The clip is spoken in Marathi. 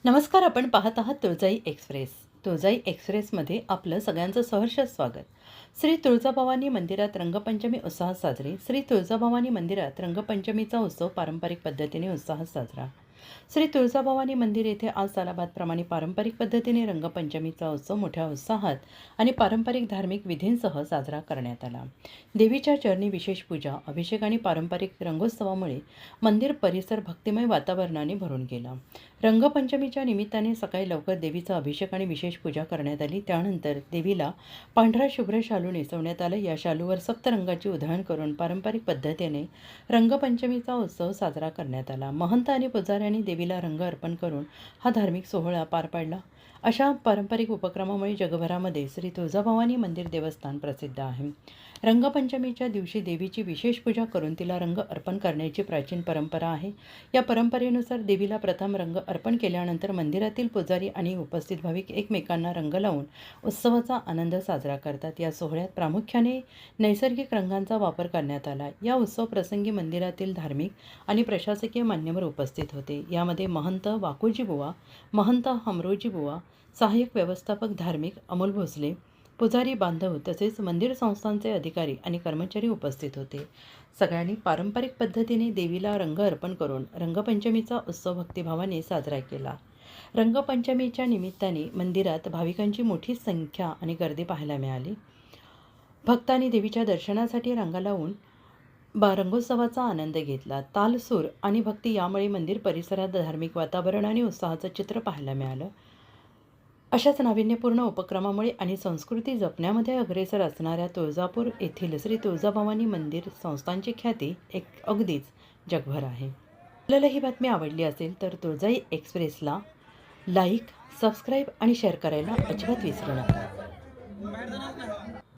नमस्कार, आपण पाहत आहात तुळजाई एक्सप्रेस. तुळजाई एक्सप्रेसमध्ये आपलं सगळ्यांचं सहर्ष स्वागत. श्री तुळजाभवानी मंदिरात रंगपंचमी उत्साहात साजरी. श्री तुळजाभवानी मंदिरात रंगपंचमीचा उत्सव पारंपरिक पद्धतीने उत्साहात साजरा. श्री तुळजाभवानी मंदिर येथे आज सालाबादप्रमाणे पारंपरिक पद्धतीने रंगपंचमीचा उत्सव मोठ्या उत्साहात आणि पारंपरिक धार्मिक विधींसह साजरा करण्यात आला. देवीच्या चरणी विशेष पूजा, अभिषेक आणि पारंपरिक रंगोत्सवामुळे मंदिर परिसर भक्तिमय वातावरणाने भरून गेला. रंगपंचमीच्या निमित्ताने सकाळी लवकर देवीचा अभिषेक आणि विशेष पूजा करण्यात आली. त्यानंतर देवीला पांढरा शुभ्र शालू नेसवण्यात आलं. या शालूवर सप्तरंगाची उधळण करून पारंपरिक पद्धतीने रंगपंचमीचा उत्सव साजरा करण्यात आला. महंत आणि पुजाऱ्यांनी देवीला रंग अर्पण करून हा धार्मिक सोहळा पार पाडला. अशा पारंपरिक उपक्रमामुळे जगभरामध्ये श्री तुळजाभवानी मंदिर देवस्थान प्रसिद्ध आहे. रंगपंचमीच्या दिवशी देवीची विशेष पूजा करून तिला रंग अर्पण करण्याची प्राचीन परंपरा आहे. या परंपरेनुसार देवीला प्रथम रंग अर्पण केल्यानंतर मंदिरातील पुजारी आणि उपस्थित भाविक एकमेकांना रंग लावून उत्सवाचा आनंद साजरा करतात. या सोहळ्यात प्रामुख्याने नैसर्गिक रंगांचा वापर करण्यात आला. या उत्सव प्रसंगी मंदिरातील धार्मिक आणि प्रशासकीय मान्यवर उपस्थित होते. यामध्ये महंत वाकुजी बुवा, महंत हमरोजी बुवा, सहाय्यक व्यवस्थापक धार्मिक अमोल भोसले, पुजारी बांधव तसेच मंदिर संस्थांचे अधिकारी आणि कर्मचारी उपस्थित होते. सगळ्यांनी पारंपरिक पद्धतीने देवीला रंग अर्पण करून रंगपंचमीचा उत्सव भक्तिभावाने साजरा केला. रंगपंचमीच्या निमित्ताने मंदिरात भाविकांची मोठी संख्या आणि गर्दी पाहायला मिळाली. भक्तांनी देवीच्या दर्शनासाठी रांगा लावून रंगोत्सवाचा आनंद घेतला. ताल, सूर आणि भक्ती यामुळे मंदिर परिसरात धार्मिक वातावरण आणि उत्साहाचं चित्र पाहायला मिळालं. अशाच नाविन्यपूर्ण उपक्रमामुळे आणि संस्कृती जपण्यामध्ये अग्रेसर असणाऱ्या तुळजापूर येथील श्री तुळजाभवानी मंदिर संस्थांची ख्याती अगदीच जगभर आहे. आपल्याला ही बातमी आवडली असेल तर तुळजाई एक्सप्रेसला लाईक, सबस्क्राईब आणि शेअर करायला अजिबात विसरू नका.